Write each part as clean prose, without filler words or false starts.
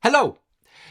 Hello!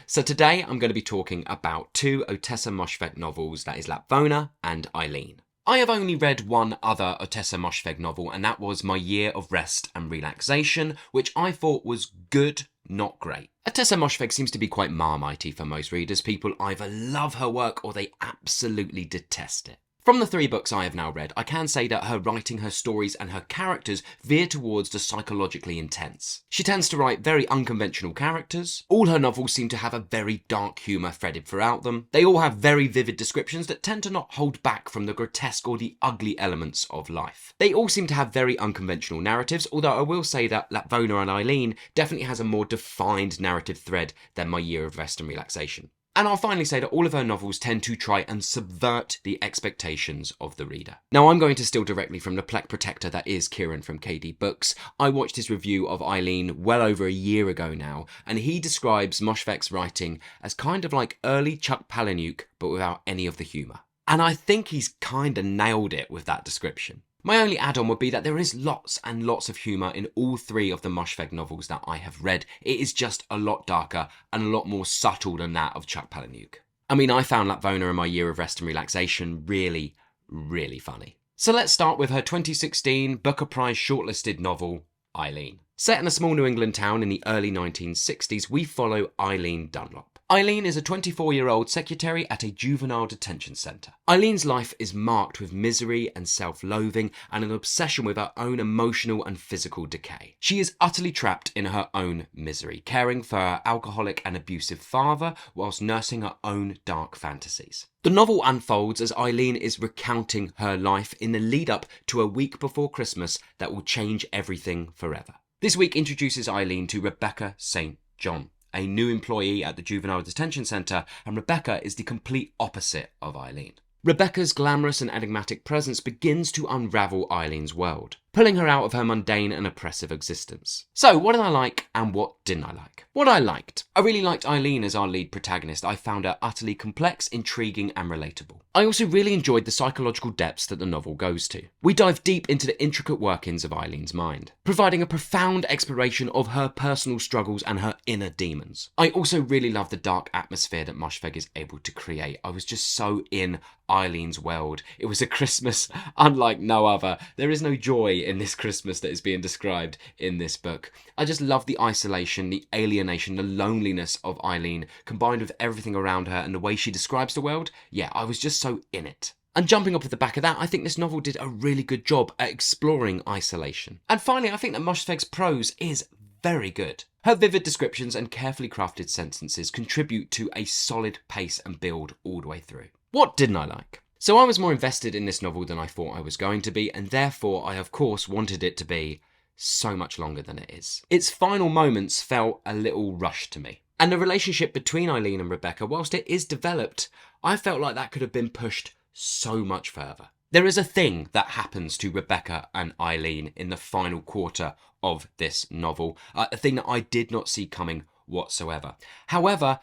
So today I'm going to be talking about two Ottessa Moshfegh novels, that is Lapvona and Eileen. I have only read one other Ottessa Moshfegh novel, and that was My Year of Rest and Relaxation, which I thought was good, not great. Ottessa Moshfegh seems to be quite marmitey for most readers. People either love her work or they absolutely detest it. From the three books I have now read, I can say that her writing, her stories and her characters veer towards the psychologically intense. She tends to write very unconventional characters. All her novels seem to have a very dark humour threaded throughout them. They all have very vivid descriptions that tend to not hold back from the grotesque or the ugly elements of life. They all seem to have very unconventional narratives, although I will say that Lapvona and Eileen definitely has a more defined narrative thread than My Year of Rest and Relaxation. And I'll finally say that all of her novels tend to try and subvert the expectations of the reader. Now, I'm going to steal directly from the Plek Protector that is Kieran from KD Books. I watched his review of Eileen well over a year ago now, and he describes Moshfegh's writing as kind of like early Chuck Palahniuk, but without any of the humour. And I think he's kinda nailed it with that description. My only add-on would be that there is lots and lots of humour in all three of the Moshfegh novels that I have read. It is just a lot darker and a lot more subtle than that of Chuck Palahniuk. I mean, I found Lapvona and My Year of Rest and Relaxation really, really funny. So let's start with her 2016 Booker Prize shortlisted novel, Eileen. Set in a small New England town in the early 1960s, we follow Eileen Dunlop. Eileen is a 24-year-old secretary at a juvenile detention centre. Eileen's life is marked with misery and self-loathing and an obsession with her own emotional and physical decay. She is utterly trapped in her own misery, caring for her alcoholic and abusive father whilst nursing her own dark fantasies. The novel unfolds as Eileen is recounting her life in the lead up to a week before Christmas that will change everything forever. This week introduces Eileen to Rebecca St. John, a new employee at the juvenile detention centre, and Rebecca is the complete opposite of Eileen. Rebecca's glamorous and enigmatic presence begins to unravel Eileen's world, pulling her out of her mundane and oppressive existence. So, what did I like and what didn't I like? What I liked. I really liked Eileen as our lead protagonist. I found her utterly complex, intriguing and relatable. I also really enjoyed the psychological depths that the novel goes to. We dive deep into the intricate workings of Eileen's mind, providing a profound exploration of her personal struggles and her inner demons. I also really love the dark atmosphere that Moshfegh is able to create. I was just so in Eileen's world. It was a Christmas unlike no other. There is no joy in this Christmas that is being described in this book. I just love the isolation, the alienation, the loneliness of Eileen, combined with everything around her and the way she describes the world. Yeah, I was just so in it. And jumping up at the back of that, I think this novel did a really good job at exploring isolation. And finally, I think that Moshfegh's prose is very good. Her vivid descriptions and carefully crafted sentences contribute to a solid pace and build all the way through. What didn't I like? So I was more invested in this novel than I thought I was going to be, and therefore I of course wanted it to be so much longer than it is. Its final moments felt a little rushed to me. And the relationship between Eileen and Rebecca, whilst it is developed, I felt like that could have been pushed so much further. There is a thing that happens to Rebecca and Eileen in the final quarter of this novel, a thing that I did not see coming whatsoever. However,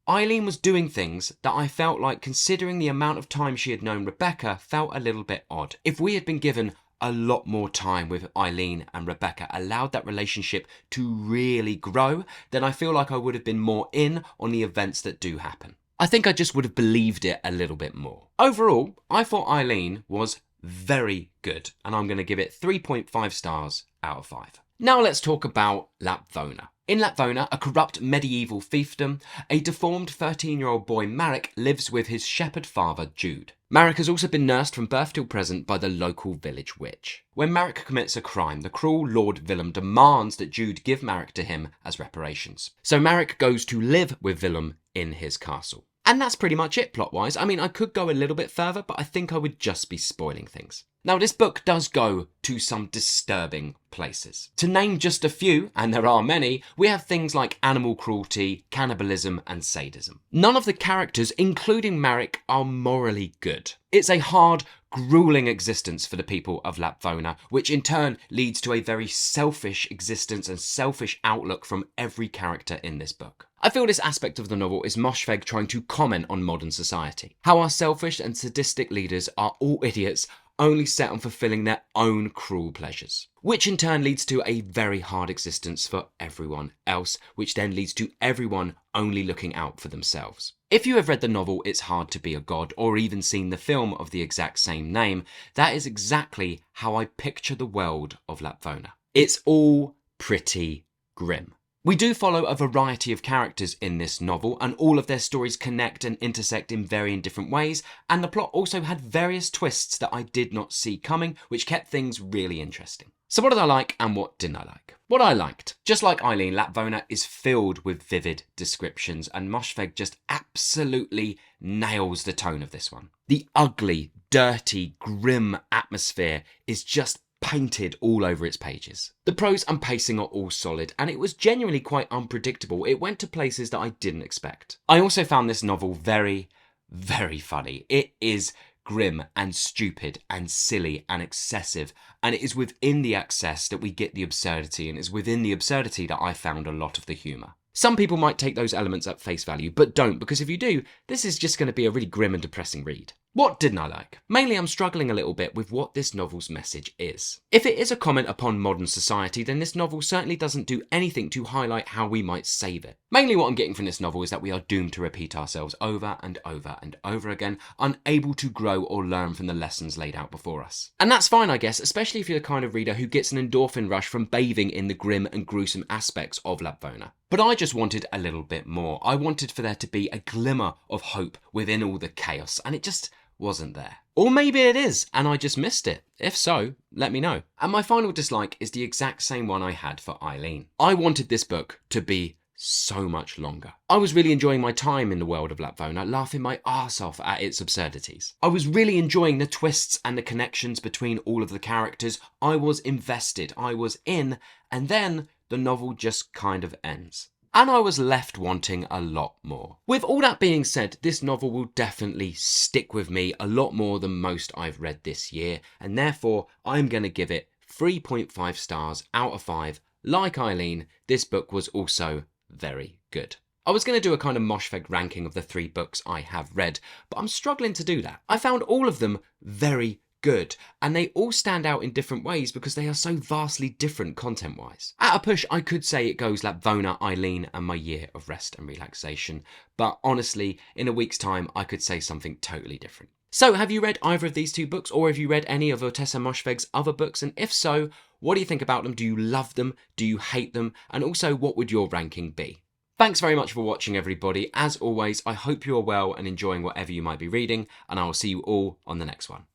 Eileen was doing things that I felt like, considering the amount of time she had known Rebecca, felt a little bit odd. If we had been given a lot more time with Eileen and Rebecca, allowed that relationship to really grow, then I feel like I would have been more in on the events that do happen. I think I just would have believed it a little bit more. Overall, I thought Eileen was very good, and I'm going to give it 3.5 stars out of 5. Now let's talk about Lapvona. In Lapvona, a corrupt medieval fiefdom, a deformed 13-year-old boy Marek lives with his shepherd father Jude. Marek has also been nursed from birth till present by the local village witch. When Marek commits a crime, the cruel Lord Willem demands that Jude give Marek to him as reparations. So Marek goes to live with Willem in his castle. And that's pretty much it plot-wise. I mean, I could go a little bit further, but I think I would just be spoiling things. Now, this book does go to some disturbing places. To name just a few, and there are many, we have things like animal cruelty, cannibalism, and sadism. None of the characters, including Marek, are morally good. It's a hard, grueling existence for the people of Lapvona, which in turn leads to a very selfish existence and selfish outlook from every character in this book. I feel this aspect of the novel is Moshfegh trying to comment on modern society. How our selfish and sadistic leaders are all idiots, only set on fulfilling their own cruel pleasures. Which in turn leads to a very hard existence for everyone else, which then leads to everyone only looking out for themselves. If you have read the novel It's Hard to Be a God, or even seen the film of the exact same name, that is exactly how I picture the world of Lapvona. It's all pretty grim. We do follow a variety of characters in this novel, and all of their stories connect and intersect in varying different ways, and the plot also had various twists that I did not see coming, which kept things really interesting. So what did I like and what didn't I like? What I liked, just like Eileen, Lapvona is filled with vivid descriptions, and Moshfegh just absolutely nails the tone of this one. The ugly, dirty, grim atmosphere is just painted all over its pages. The prose and pacing are all solid, and it was genuinely quite unpredictable. It went to places that I didn't expect. I also found this novel very, very funny. It is grim and stupid and silly and excessive, and it is within the excess that we get the absurdity, and it's within the absurdity that I found a lot of the humour. Some people might take those elements at face value, but don't, because if you do, this is just going to be a really grim and depressing read. What didn't I like? Mainly I'm struggling a little bit with what this novel's message is. If it is a comment upon modern society, then this novel certainly doesn't do anything to highlight how we might save it. Mainly what I'm getting from this novel is that we are doomed to repeat ourselves over and over and over again, unable to grow or learn from the lessons laid out before us. And that's fine, I guess, especially if you're the kind of reader who gets an endorphin rush from bathing in the grim and gruesome aspects of Lapvona. But I just wanted a little bit more. I wanted for there to be a glimmer of hope within all the chaos, and it just wasn't there. Or maybe it is, and I just missed it. If so, let me know. And my final dislike is the exact same one I had for Eileen. I wanted this book to be so much longer. I was really enjoying my time in the world of Lapvona, laughing my arse off at its absurdities. I was really enjoying the twists and the connections between all of the characters. I was invested, I was in, and then the novel just kind of ends. And I was left wanting a lot more. With all that being said, this novel will definitely stick with me a lot more than most I've read this year, and therefore I'm going to give it 3.5 stars out of 5. Like Eileen, this book was also very good. I was going to do a kind of Moshfegh ranking of the 3 books I have read, but I'm struggling to do that. I found all of them very good, and they all stand out in different ways because they are so vastly different content-wise. At a push, I could say it goes Lapvona, Eileen, and my year of rest and relaxation, but honestly, in a week's time, I could say something totally different. So, have you read either of these 2 books, or have you read any of Ottessa Moshfegh's other books? And if so, what do you think about them? Do you love them? Do you hate them? And also, what would your ranking be? Thanks very much for watching, everybody. As always, I hope you are well and enjoying whatever you might be reading, and I will see you all on the next one.